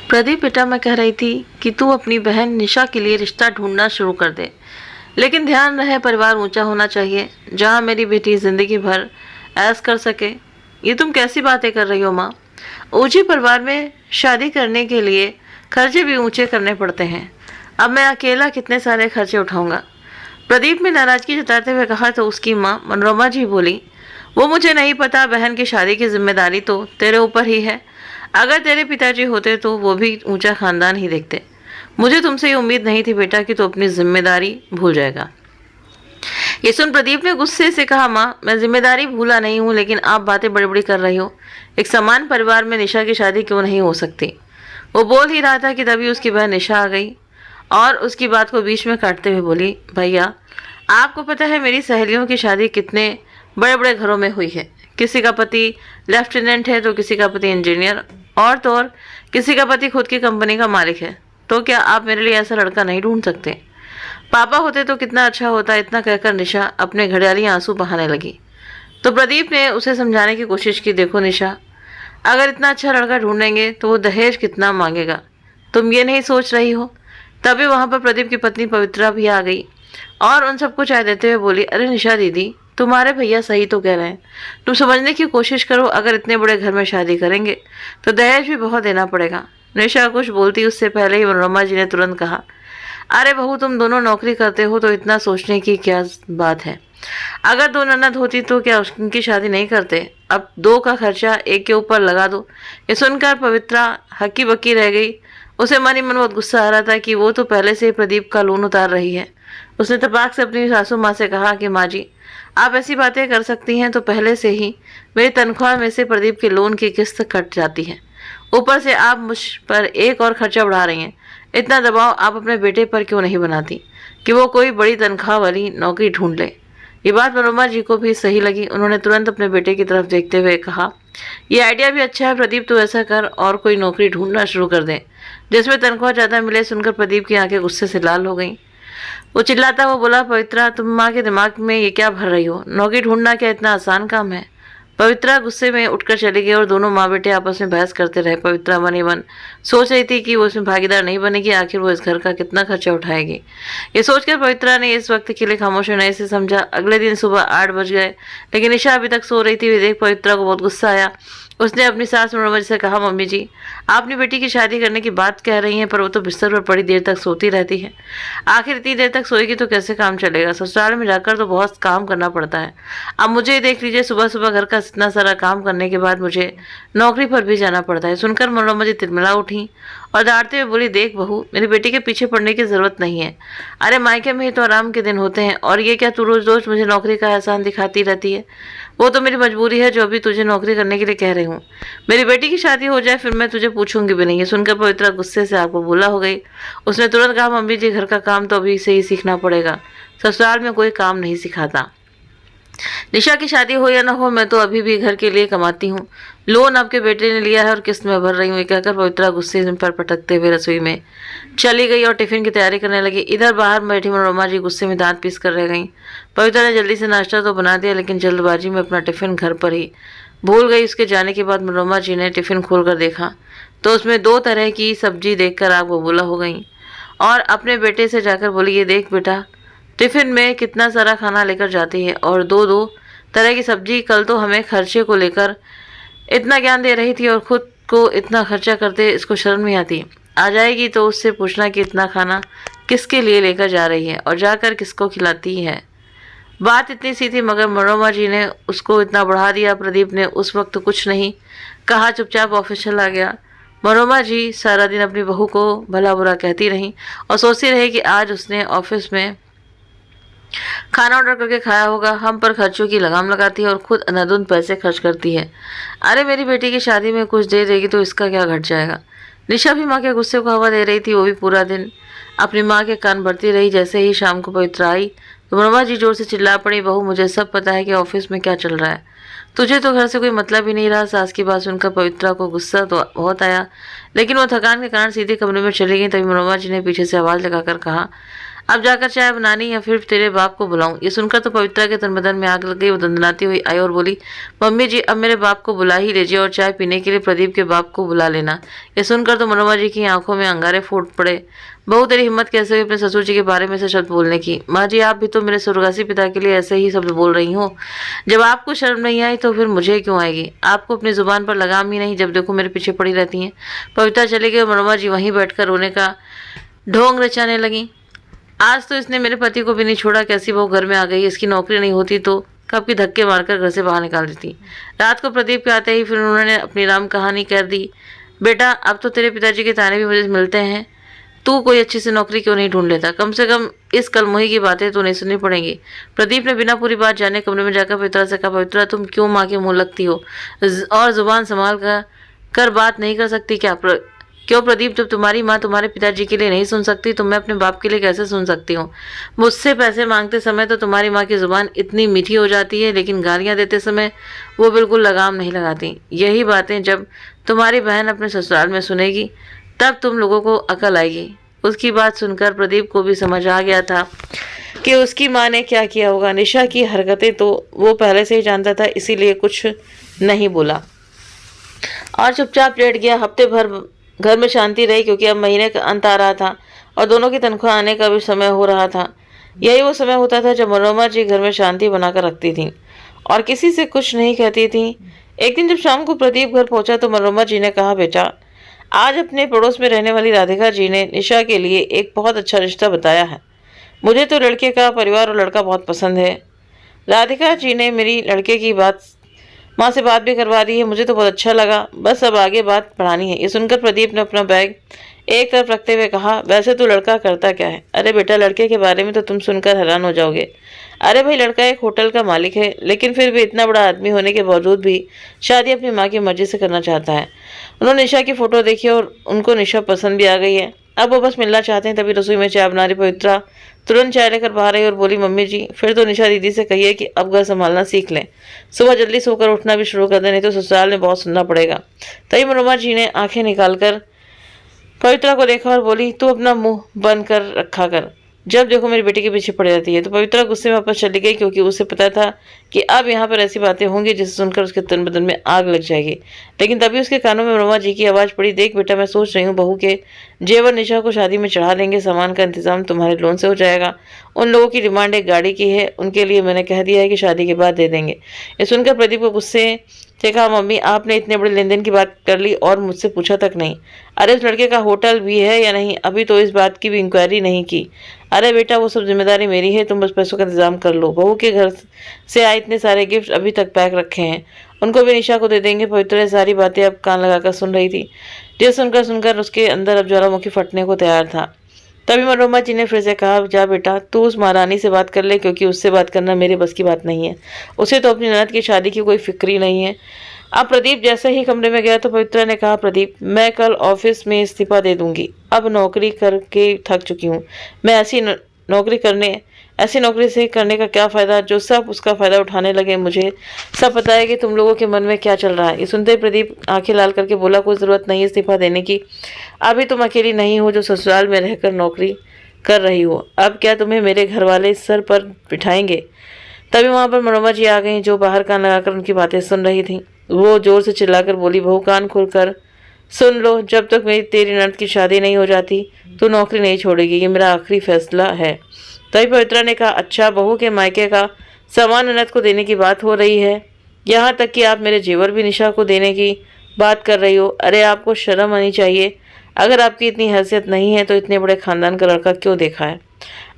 प्रदीप बेटा, मैं कह रही थी कि तू अपनी बहन निशा के लिए रिश्ता ढूंढना शुरू कर दे। लेकिन ध्यान रहे, परिवार ऊंचा होना चाहिए जहां मेरी बेटी जिंदगी भर ऐश कर सके। ये तुम कैसी बातें कर रही हो माँ? ऊंचे परिवार में शादी करने के लिए खर्चे भी ऊंचे करने पड़ते हैं। अब मैं अकेला कितने सारे खर्चे उठाऊंगा? प्रदीप ने नाराजगी जताते हुए कहा तो उसकी माँ मनोरमा जी बोली, वो मुझे नहीं पता, बहन की शादी की जिम्मेदारी तो तेरे ऊपर ही है। अगर तेरे पिताजी होते तो वो भी ऊंचा खानदान ही देखते। मुझे तुमसे ये उम्मीद नहीं थी बेटा कि तू अपनी जिम्मेदारी भूल जाएगा। ये सुन प्रदीप ने गुस्से से कहा, माँ मैं जिम्मेदारी भूला नहीं हूँ, लेकिन आप बातें बड़ी बड़ी कर रही हो। एक समान परिवार में निशा की शादी क्यों नहीं हो सकती? वो बोल ही रहा था कि तभी उसकी बहन निशा आ गई और उसकी बात को बीच में काटते हुए बोली, भैया आपको पता है मेरी सहेलियों की शादी कितने बड़े बड़े घरों में हुई है। किसी का पति लेफ्टिनेंट है तो किसी का पति इंजीनियर, और तो और किसी का पति खुद की कंपनी का मालिक है। तो क्या आप मेरे लिए ऐसा लड़का नहीं ढूंढ सकते? पापा होते तो कितना अच्छा होता। इतना कहकर निशा अपने घड़ियाली आंसू बहाने लगी। तो प्रदीप ने उसे समझाने की कोशिश की, देखो निशा, अगर इतना अच्छा लड़का ढूंढेंगे तो वो दहेज कितना मांगेगा, तुम ये नहीं सोच रही हो? तभी वहां पर प्रदीप की पत्नी पवित्रा भी आ गई और उन सबको चाय देते हुए बोली, अरे निशा दीदी, तुम्हारे भैया सही तो कह रहे हैं। तुम समझने की कोशिश करो, अगर इतने बड़े घर में शादी करेंगे तो दहेज भी बहुत देना पड़ेगा। निशा कुछ बोलती उससे पहले ही मनोरमा जी ने तुरंत कहा, अरे बहू, तुम दोनों नौकरी करते हो तो इतना सोचने की क्या बात है? अगर दो ननद होती तो क्या उनकी शादी नहीं करते? अब दो का खर्चा एक के ऊपर लगा दो। ये सुनकर पवित्रा हक्की बक्की रह गई। उसे मन ही मन बहुत गुस्सा आ रहा था कि वो तो पहले से ही प्रदीप का लोन उतार रही है। उसने तपाक से अपनी सासू माँ से कहा कि माँ जी, आप ऐसी बातें कर सकती हैं तो पहले से ही मेरी तनख्वाह में से प्रदीप के लोन की किस्त कट जाती है। ऊपर से आप मुझ पर एक और खर्चा बढ़ा रही हैं। इतना दबाव आप अपने बेटे पर क्यों नहीं बनाती कि वो कोई बड़ी तनख्वाह वाली नौकरी ढूंढ ले? ये बात मनोरमा जी को भी सही लगी। उन्होंने तुरंत अपने बेटे की तरफ देखते हुए कहा, यह आइडिया भी अच्छा है प्रदीप, तो ऐसा कर और कोई नौकरी ढूंढना शुरू कर दे जिसमें तनख्वाह ज़्यादा मिले। सुनकर प्रदीप की आंखें गुस्से से लाल हो गईं। वो चिल्लाता हुआ बोला, पवित्रा, तुम माँ के दिमाग में ये क्या भर रही हो? नौकरी ढूंढना क्या इतना आसान काम है? पवित्रा गुस्से में उठकर चली गई और दोनों माँ बेटे आपस में बहस करते रहे। पवित्रा मन ही मन सोच रही थी कि वो इसमें भागीदार नहीं बनेगी, आखिर वो इस घर का कितना खर्चा उठाएगी। ये सोचकर पवित्रा ने इस वक्त के लिए खामोश होने से समझा। अगले दिन सुबह 8 बज गए, लेकिन निशा अभी तक सो रही थी। वे देख पवित्रा को बहुत गुस्सा आया। उसने अपनी सास मनोरमा जी से कहा, मम्मी जी, आप अपनी बेटी की शादी करने की बात कह रही हैं, पर वो तो बिस्तर पर बड़ी देर तक सोती रहती है। आखिर इतनी देर तक सोएगी तो कैसे काम चलेगा? ससुराल में जाकर तो बहुत काम करना पड़ता है। अब मुझे ही देख लीजिए, सुबह सुबह घर का इतना सारा काम करने के बाद मुझे नौकरी पर भी जाना पड़ता है। सुनकर मनोरमा जी तिलमिला उठी और डांटते हुए बोली, देख बहू, मेरी बेटी के पीछे पड़ने की जरूरत नहीं है। अरे मायके में ही तो आराम के दिन होते हैं, और ये क्या तू रोज रोज मुझे नौकरी का एहसान दिखाती रहती है? वो तो मेरी मजबूरी है जो अभी तुझे नौकरी करने के लिए कह रही हूँ। मेरी बेटी की शादी हो जाए फिर मैं तुझे पूछूंगी भी नहीं। सुनकर पवित्रा गुस्से से आपको बोला हो गई। उसने तुरंत कहा, मम्मी जी, घर का काम तो अभी से ही सीखना पड़ेगा, ससुराल में कोई काम नहीं सिखाता। निशा की शादी हो या ना हो, मैं तो अभी भी घर के लिए कमाती हूँ। लोन आपके बेटे ने लिया है और किस्त में भर रही हूँ। कहकर पवित्रा गुस्से पर पटकते हुए रसोई में चली गई और टिफिन की तैयारी करने लगी। इधर बाहर बैठी मनोरमा जी गुस्से में दांत पीस कर रह गईं। पवित्रा ने जल्दी से नाश्ता तो बना दिया, लेकिन जल्दबाजी में अपना टिफिन घर पर ही भूल गई। उसके जाने के बाद मनोरमा जी ने टिफिन खोलकर देखा तो उसमें 2 तरह की सब्जी देखकर आग बबूला हो गई और अपने बेटे से जाकर बोली, ये देख बेटा, टिफिन में कितना सारा खाना लेकर जाती है और 2-2 तरह की सब्जी। कल तो हमें खर्चे को लेकर इतना ज्ञान दे रही थी और खुद को इतना खर्चा करते इसको शर्म नहीं आती। आ जाएगी तो उससे पूछना कि इतना खाना किसके लिए लेकर जा रही है और जाकर किसको खिलाती है। बात इतनी सी थी, मगर मनोरमा जी ने उसको इतना बढ़ा दिया। प्रदीप ने उस वक्त कुछ नहीं कहा, चुपचाप ऑफिस चला गया। मनोरमा जी सारा दिन अपनी बहू को भला बुरा कहती रहीं और सोचती रही कि आज उसने ऑफिस में खाना ऑर्डर करके खाया होगा। हम पर खर्चों की लगाम लगाती है और खुद अंधाधुंध पैसे खर्च करती है। अरे मेरी बेटी की शादी में कुछ दे देगी तो इसका क्या घट जाएगा? निशा भी माँ के गुस्से को हवा दे रही थी। वो भी पूरा दिन अपनी माँ के कान भरती रही। जैसे ही शाम को पवित्रा आई तो मनोरमा जी जोर से चिल्ला पड़ी, बहू, मुझे सब पता है कि ऑफिस में क्या चल रहा है। तुझे तो घर से कोई मतलब ही नहीं रहा। सास की बात सुनकर पवित्रा को गुस्सा तो बहुत आया, लेकिन वो थकान के कारण सीधे कमरे में चली गई। तभी मनोरमा जी ने पीछे से आवाज़ लगाकर कहा, अब जाकर चाय बनानी या फिर तेरे बाप को बुलाऊं। ये सुनकर तो पवित्रा के तन बदन में आग लग गई। वो दंदनाती हुई आई और बोली, मम्मी जी अब मेरे बाप को बुला ही लीजिए और चाय पीने के लिए प्रदीप के बाप को बुला लेना। ये सुनकर तो मनोरमा जी की आंखों में अंगारे फूट पड़े। बहू तेरी हिम्मत कैसे हुई अपने ससुर जी के बारे में से शब्द बोलने की। माँ जी आप भी तो मेरे स्वर्गवासी पिता के लिए ऐसे ही शब्द बोल रही हो। जब आपको शर्म नहीं आई तो फिर मुझे क्यों आएगी। आपको अपनी जुबान पर लगाम ही नहीं, जब देखो मेरे पीछे पड़ी रहती हैं। पवित्रा चली गई और मनोरमा जी वहीं बैठकर रोने का ढोंग रचाने लगी। आज तो इसने मेरे पति को भी नहीं छोड़ा। कैसी बहू घर में आ गई। इसकी नौकरी नहीं होती तो कब की धक्के मारकर घर से बाहर निकाल देती। रात को प्रदीप के आते ही फिर उन्होंने अपनी राम कहानी कर दी। बेटा अब तो तेरे पिताजी के ताने भी मुझे मिलते हैं। तू कोई अच्छी सी नौकरी क्यों नहीं ढूंढ लेता। कम से कम इस कलमुही की बातें तो नहीं सुननी पड़ेंगी। प्रदीप ने बिना पूरी बात जाने कमरे में जाकर पवित्रा से कहा, पवित्रा तुम क्यों माँ के मुंह लगती हो और जुबान संभाल कर बात नहीं कर सकती क्या। क्यों प्रदीप, जब तुम्हारी माँ तुम्हारे पिताजी के लिए नहीं सुन सकती तो मैं अपने बाप के लिए कैसे सुन सकती हूँ। मुझसे पैसे मांगते समय तो तुम्हारी माँ की जुबान इतनी मीठी हो जाती है, लेकिन गालियाँ देते समय वो बिल्कुल लगाम नहीं लगाती। यही बातें जब तुम्हारी बहन अपने ससुराल में सुनेगी तब तुम लोगों को अकल आएगी। उसकी बात सुनकर प्रदीप को भी समझ आ गया था कि उसकी माँ ने क्या किया होगा। निशा की हरकतें तो वो पहले से ही जानता था, इसीलिए कुछ नहीं बोला और चुपचाप लेट गया। हफ्ते भर घर में शांति रही क्योंकि अब महीने का अंत आ रहा था और दोनों की तनख्वाह आने का भी समय हो रहा था। यही वो समय होता था जब मनोरमा जी घर में शांति बनाकर रखती थी और किसी से कुछ नहीं कहती थी। एक दिन जब शाम को प्रदीप घर पहुंचा तो मनोरमा जी ने कहा, बेटा आज अपने पड़ोस में रहने वाली राधिका जी ने निशा के लिए एक बहुत अच्छा रिश्ता बताया है। मुझे तो लड़के का परिवार और लड़का बहुत पसंद है। राधिका जी ने मेरी लड़के की माँ से बात भी करवा दी है। मुझे तो बहुत अच्छा लगा। बस अब आगे बात बढ़ानी है। ये सुनकर प्रदीप ने अपना बैग एक तरफ रखते हुए कहा, वैसे तो लड़का करता क्या है। अरे बेटा लड़के के बारे में तो तुम सुनकर हैरान हो जाओगे। अरे भाई लड़का एक होटल का मालिक है, लेकिन फिर भी इतना बड़ा आदमी होने के बावजूद भी शादी अपनी माँ की मर्जी से करना चाहता है। उन्होंने निशा की फ़ोटो देखी और उनको निशा पसंद भी आ गई है। अब वो बस मिलना चाहते हैं। तभी रसोई में चाय बना रही पवित्रा तुरंत चाय लेकर बाहर आई और बोली, मम्मी जी फिर तो निशा दीदी से कहिए कि अब घर संभालना सीख लें। सुबह जल्दी सोकर उठना भी शुरू कर दें, नहीं तो ससुराल में बहुत सुनना पड़ेगा। तभी मनोरमा जी ने आंखें निकालकर पवित्रा को देखा और बोली, तू अपना मुंह बंद कर रखा कर, जब देखो मेरी बेटी के पीछे पड़ी रहती है। तो पवित्रा गुस्से में वापस चली गई क्योंकि उसे पता था कि अब यहाँ पर ऐसी बातें होंगी जिसे सुनकर उसके तन बदन में आग लग जाएगी। लेकिन तभी उसके कानों में मनोरमा जी की आवाज़ पड़ी, देख बेटा मैं सोच रही हूँ बहू के जेवर निशा को शादी में चढ़ा देंगे। सामान का इंतजाम तुम्हारे लोन से हो जाएगा। उन लोगों की डिमांड एक गाड़ी की है, उनके लिए मैंने कह दिया है कि शादी के बाद दे देंगे। ये सुनकर प्रदीप को गुस्से से कहा, मम्मी आपने इतने बड़े लेन देन की बात कर ली और मुझसे पूछा तक नहीं। अरे उस लड़के का होटल भी है या नहीं, अभी तो इस बात की भी इंक्वायरी नहीं की। अरे बेटा वो सब जिम्मेदारी मेरी है, तुम बस पैसों का इंतजाम कर लो। बहू के घर से आए इतने सारे गिफ्ट अभी तक पैक रखे हैं, उनको भी निशा को दे देंगे। पवित्र सारी बातें अब कान लगाकर सुन रही थी। जो सुनकर उसके अंदर अब ज्वालामुखी फटने को तैयार था। तभी मनोरमा जी ने फिर से कहा, जा बेटा तू उस महारानी से बात कर ले, क्योंकि उससे बात करना मेरे बस की बात नहीं है। उसे तो अपनी ननद की शादी की कोई फिक्र ही नहीं है। अब प्रदीप जैसे ही कमरे में गया तो पवित्रा ने कहा, प्रदीप मैं कल ऑफिस में इस्तीफा दे दूंगी। अब नौकरी करके थक चुकी हूँ मैं। ऐसी नौकरी से करने का क्या फ़ायदा जो सब उसका फ़ायदा उठाने लगे। मुझे सब पता है कि तुम लोगों के मन में क्या चल रहा है। ये सुनते ही प्रदीप आंखें लाल करके बोला, कोई ज़रूरत नहीं इस्तीफा देने की। अभी तुम अकेली नहीं हो जो ससुराल में रहकर नौकरी कर रही हो। अब क्या तुम्हें मेरे घर वाले सर पर बिठाएंगे। तभी वहाँ पर मनोरमा जी आ गई, जो बाहर कान लगाकर उनकी बातें सुन रही थी। वो जोर से चिल्लाकर बोली, बहू कान खोलकर सुन लो, जब तक मेरी तेरी ननद की शादी नहीं हो जाती तो नौकरी नहीं छोड़ेगी। ये मेरा आखिरी फैसला है। तभी पवित्रा ने कहा, अच्छा बहू के मायके का सामान ननद को देने की बात हो रही है, यहाँ तक कि आप मेरे जेवर भी निशा को देने की बात कर रही हो। अरे आपको शर्म आनी चाहिए। अगर आपकी इतनी हैसियत नहीं है तो इतने बड़े खानदान का लड़का क्यों देखा है।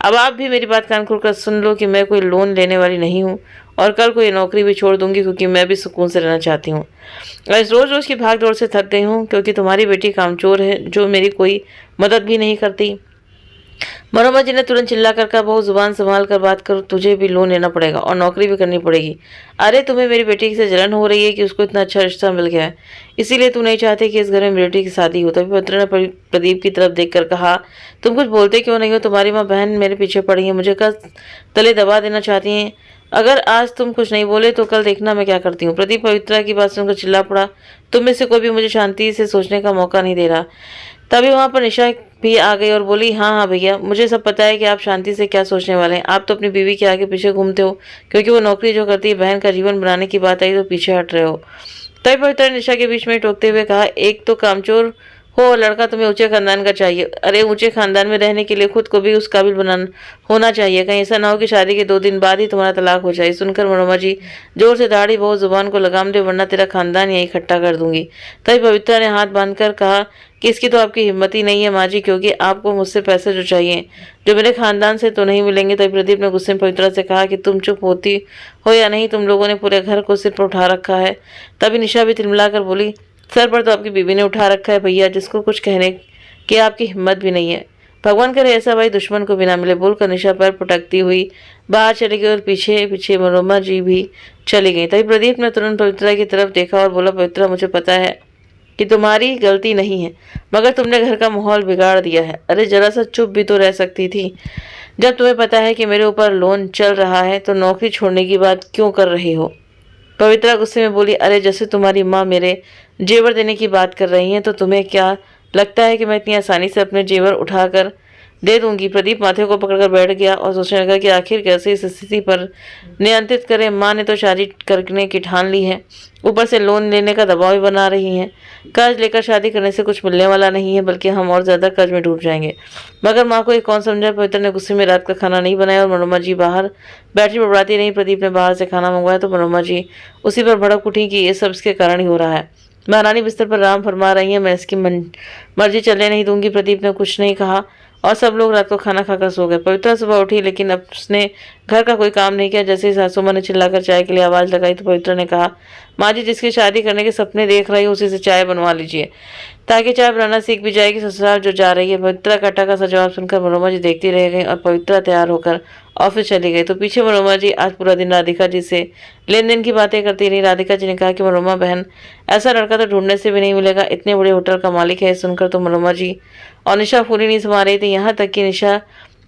अब आप भी मेरी बात कान खोलकर सुन लो कि मैं कोई लोन लेने वाली नहीं हूँ और कल को ये नौकरी भी छोड़ दूंगी, क्योंकि मैं भी सुकून से रहना चाहती हूँ। इस रोज़ रोज़ की भाग दौड़ से थक गई हूँ, क्योंकि तुम्हारी बेटी कामचोर है जो मेरी कोई मदद भी नहीं करती। मनोरमा जी ने तुरंत चिल्ला कर कहा, बहुत जुबान संभाल कर बात करो, तुझे भी लोन लेना पड़ेगा और नौकरी भी करनी पड़ेगी। अरे तुम्हें मेरी बेटी से जलन हो रही है कि उसको इतना अच्छा रिश्ता मिल गया है, इसीलिए तू नहीं चाहते कि इस घर में मेरी बेटी की शादी हो। तभी पवित्र ने प्रदीप की तरफ देखकर कहा, तुम कुछ बोलते क्यों नहीं हो। तुम्हारी माँ बहन मेरे पीछे पड़ी है, मुझे कस तले दबा देना चाहती हैं। अगर आज तुम कुछ नहीं बोले तो कल देखना मैं क्या करती हूँ। प्रदीप पवित्रा की बात सुनकर चिल्ला पड़ा, तुम में से कोई भी मुझे शांति से सोचने का मौका नहीं दे रहा। तभी वहाँ पर निशा भी आ गई और बोली, हाँ हाँ भैया, मुझे सब पता है कि आप शांति से क्या सोचने वाले हैं। आप तो अपनी बीवी के आगे पीछे घूमते हो, क्योंकि वो नौकरी जो करती है, बहन का जीवन बनाने की बात आई तो पीछे हट रहे हो। तभी पवित्र ने निशा के बीच में टोकते हुए कहा, एक तो कामचोर हो और लड़का तुम्हें ऊंचे खानदान का चाहिए। अरे ऊंचे खानदान में रहने के लिए खुद को भी उस काबिल बनाना होना चाहिए। कहीं ऐसा ना हो कि शादी के 2 दिन बाद ही तुम्हारा तलाक हो जाए। सुनकर मनोरमा जी जोर से दाढ़ी बहुत जुबान को लगाम दे, वरना तेरा खानदान यही इकट्ठा कर दूंगी। तभी पवित्रा ने हाथ बांधकर कहा कि इसकी तो आपकी हिम्मत ही नहीं है माँ जी, क्योंकि आपको मुझसे पैसे जो चाहिए, जो मेरे खानदान से तो नहीं मिलेंगे। तभी प्रदीप ने गुस्से में पवित्रा से कहा कि तुम चुप होती हो या नहीं, तुम लोगों ने पूरे घर को सिर पर उठा रखा है। तभी निशा भी तिलमिलाकर बोली, सर पर तो आपकी बीवी ने उठा रखा है भैया, जिसको कुछ कहने की आपकी हिम्मत भी नहीं है। भगवान करे ऐसा भाई दुश्मन को भी ना मिले। बोलकर निशा पर पटकती हुई बाहर चली गई और पीछे पीछे मनोरमा जी भी चली गई। तभी प्रदीप ने तुरंत पवित्रा की तरफ देखा और बोला, पवित्रा, मुझे पता है कि तुम्हारी गलती नहीं है, मगर तुमने घर का माहौल बिगाड़ दिया है। अरे जरा सा चुप भी तो रह सकती थी। जब तुम्हें पता है कि मेरे ऊपर लोन चल रहा है तो नौकरी छोड़ने की बात क्यों कर रही हो? पवित्रा गुस्से में बोली, अरे जैसे तुम्हारी माँ मेरे जेवर देने की बात कर रही हैं, तो तुम्हें क्या लगता है कि मैं इतनी आसानी से अपने जेवर उठाकर दे दूंगी? प्रदीप माथे को पकड़कर बैठ गया और सोचने लगा कि आखिर कैसे इस स्थिति पर नियंत्रित करे। माँ ने तो शादी करने की ठान ली है, ऊपर से लोन लेने का दबाव भी बना रही हैं। कर्ज लेकर शादी करने से कुछ मिलने वाला नहीं है, बल्कि हम और ज्यादा कर्ज में डूब जाएंगे। मगर माँ को ये कौन समझा। पवित्र ने गुस्से में रात का खाना नहीं बनाया और मनोरमा जी बाहर बैठी बड़बड़ाती रही। प्रदीप ने बाहर से खाना मंगवाया तो मनोरमा जी उसी पर भड़क उठी कि ये सब इसके कारण ही हो रहा है। महारानी बिस्तर पर आराम फरमा रही है, मैं इसकी मर्जी चलने नहीं दूंगी। प्रदीप ने कुछ नहीं कहा और सब लोग रात को खाना खाकर सो गए। पवित्रा सुबह उठी, लेकिन अब उसने घर का कोई काम नहीं किया। जैसे ही सासू माँ ने चिल्लाकर चाय के लिए आवाज़ लगाई तो पवित्रा ने कहा, माँ जी, जिसकी शादी करने के सपने देख रही हो उसी से चाय बनवा लीजिए, ताकि चाय बनाना सीख भी जाएगी, ससुराल जो जा रही है। पवित्रा का टका सा जवाब सुनकर मनोरमा जी देखती रह गई और पवित्रा तैयार होकर ऑफिस चली गई। तो पीछे मनोरमा जी आज पूरा दिन राधिका जी से लेन देन की बातें करती रही। राधिका जी ने कहा कि मनोरमा बहन, ऐसा लड़का तो ढूंढने से भी नहीं मिलेगा, इतने बड़े होटल का मालिक है। सुनकर तो मनोरमा जी और निशा फूली नहीं समा रही थी। यहाँ तक कि निशा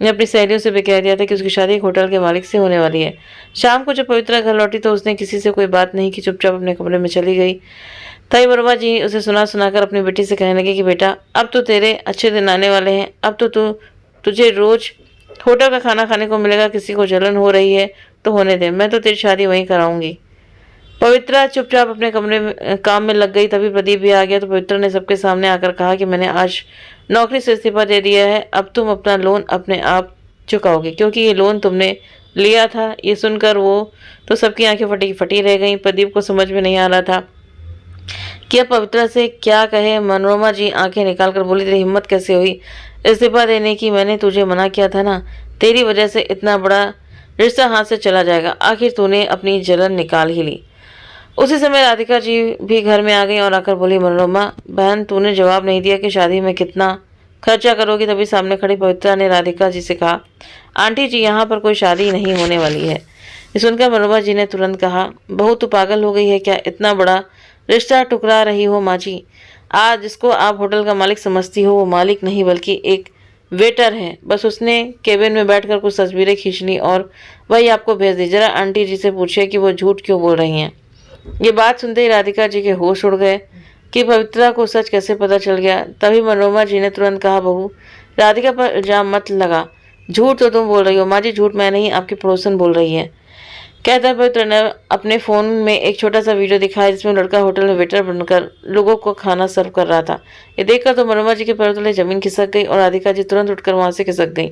ने अपनी सहेलियों से भी कह दिया था कि उसकी शादी एक होटल के मालिक से होने वाली है। शाम को जब पवित्रा घर लौटी तो उसने किसी से कोई बात नहीं की, चुपचाप अपने कमरे में चली गई। तभी मनोरमा जी उसे सुना सुनाकर अपनी बेटी से कहने लगी कि बेटा, अब तो तेरे अच्छे दिन आने वाले हैं। अब तो तुझे रोज होटल का खाना खाने को मिलेगा। किसी को जलन हो रही है तो होने दे, मैं तो तेरी शादी वहीं कराऊंगी। पवित्रा चुपचाप अपने कमरे में काम में लग गई। तभी प्रदीप भी आ गया तो पवित्रा ने सबके सामने आकर कहा कि मैंने आज नौकरी से इस्तीफा दे दिया है। अब तुम अपना लोन अपने आप चुकाओगे, क्योंकि ये लोन तुमने लिया था। ये सुनकर वो तो सबकी आंखें फटी फटी रह गईं। प्रदीप को समझ में नहीं आ रहा था कि अब पवित्रा से क्या कहे। मनोरमा जी आंखें निकाल कर बोली, तेरी हिम्मत कैसे हुई इस्तीफा देने की? मैंने तुझे मना किया था ना, तेरी वजह से इतना बड़ा रिश्ता हाथ से चला जाएगा। आखिर तूने अपनी जलन निकाल ही ली। उसी समय राधिका जी भी घर में आ गई और आकर बोली, मनोरमा बहन, तूने जवाब नहीं दिया कि शादी में कितना खर्चा करोगी? तभी सामने खड़ी पवित्रा ने राधिका जी से कहा, आंटी जी, यहाँ पर कोई शादी नहीं होने वाली है। ये सुनकर मनोरमा जी ने तुरंत कहा, बहू तू पागल हो गई है क्या? इतना बड़ा रिश्ता टुकरा रही हो? माँ जी, आज जिसको आप होटल का मालिक समझती हो वो मालिक नहीं बल्कि एक वेटर है। बस उसने केबिन में बैठकर कुछ तस्वीरें खींच ली और वही आपको भेज दी। जरा आंटी जी से पूछिए कि वो झूठ क्यों बोल रही हैं। ये बात सुनते ही राधिका जी के होश उड़ गए कि पवित्रा को सच कैसे पता चल गया। तभी मनोरमा जी ने तुरंत कहा, बहू राधिका पर इल्जाम मत लगा, झूठ तो तुम बोल रही हो। माँ जी, झूठ मैं नहीं, आपकी पड़ोसन बोल रही है। कहता पवित्र ने अपने फ़ोन में एक छोटा सा वीडियो दिखाया जिसमें लड़का होटल में वेटर बनकर लोगों को खाना सर्व कर रहा था। ये देखकर तो मनोरमा जी के पैरों तले जमीन खिसक गई और राधिका जी तुरंत उठकर वहां से खिसक गई।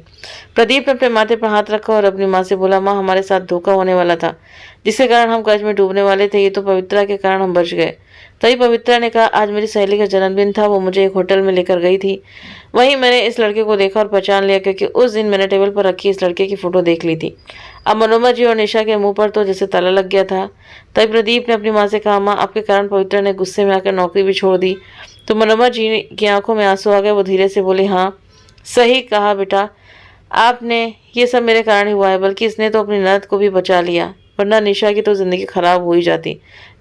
प्रदीप ने अपने माथे पर हाथ रखा और अपनी माँ से बोला, माँ, हमारे साथ धोखा होने वाला था, जिसके कारण हम कर्ज में डूबने वाले थे। ये तो पवित्रा के कारण हम बच गए। तभी पवित्रा ने कहा, आज मेरी सहेली का जन्मदिन था, वो मुझे एक होटल में लेकर गई थी। वहीं मैंने इस लड़के को देखा और पहचान लिया, क्योंकि उस दिन मैंने टेबल पर रखी इस लड़के की फोटो देख ली थी। अब मनोरमा जी और निशा के मुंह पर तो जैसे ताला लग गया था। तभी प्रदीप ने अपनी माँ से कहा, माँ, आपके कारण पवित्रा ने गुस्से में आकर नौकरी भी छोड़ दी। तो मनोरमा जी की आंखों में आंसू आ गए। वो धीरे से बोले, हाँ सही कहा बेटा, आपने ये सब मेरे कारण ही हुआ है, बल्कि इसने तो अपनी ननद को भी बचा लिया, वरना निशा की तो जिंदगी खराब हो ही जाती।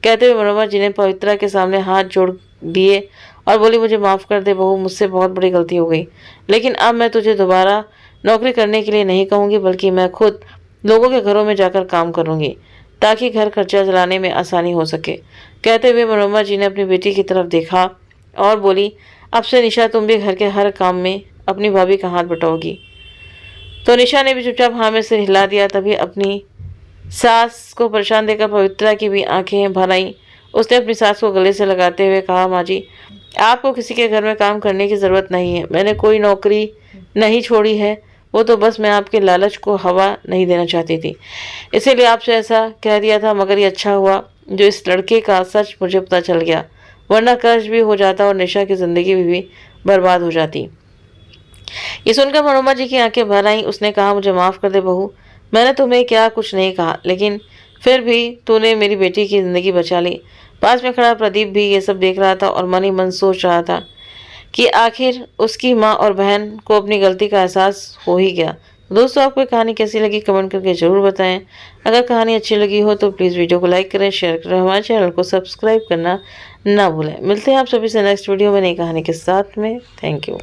कहते हुए मनोरमा जी ने पवित्रा के सामने हाथ जोड़ दिए और बोली, मुझे माफ़ कर दे बहू, मुझसे बहुत बड़ी गलती हो गई, लेकिन अब मैं तुझे दोबारा नौकरी करने के लिए नहीं कहूँगी, बल्कि मैं खुद लोगों के घरों में जाकर काम करूँगी, ताकि घर खर्चा चलाने में आसानी हो सके। कहते हुए मनोरमा जी ने अपनी बेटी की तरफ देखा और बोली, अब से निशा तुम भी घर के हर काम में अपनी भाभी का हाथ बटाओगी? तो निशा ने भी चुपचाप हाँ में सिर हिला दिया। तभी अपनी सास को परेशान देखकर पवित्रा की भी आंखें भर आईं। उसने अपनी सास को गले से लगाते हुए कहा, माँ जी, आपको किसी के घर में काम करने की ज़रूरत नहीं है। मैंने कोई नौकरी नहीं छोड़ी है, वो तो बस मैं आपके लालच को हवा नहीं देना चाहती थी, इसीलिए आपसे ऐसा कह दिया था। मगर ये अच्छा हुआ जो इस लड़के का सच मुझे पता चल गया, वरना कर्ज भी हो जाता और निशा की ज़िंदगी भी बर्बाद हो जाती। ये सुनकर मनोरमा जी की आंखें भर आईं। उसने कहा, मुझे माफ़ कर दे बहू, मैंने तुम्हें क्या कुछ नहीं कहा, लेकिन फिर भी तूने मेरी बेटी की ज़िंदगी बचा ली। पास में खड़ा प्रदीप भी ये सब देख रहा था और मन ही मन सोच रहा था कि आखिर उसकी माँ और बहन को अपनी गलती का एहसास हो ही गया। दोस्तों, आपको ये कहानी कैसी लगी कमेंट करके ज़रूर बताएं। अगर कहानी अच्छी लगी हो तो प्लीज़ वीडियो को लाइक करें, शेयर करें, हमारे चैनल को सब्सक्राइब करना ना भूलें। मिलते हैं आप सभी से नेक्स्ट वीडियो में नई कहानी के साथ में। Thank you.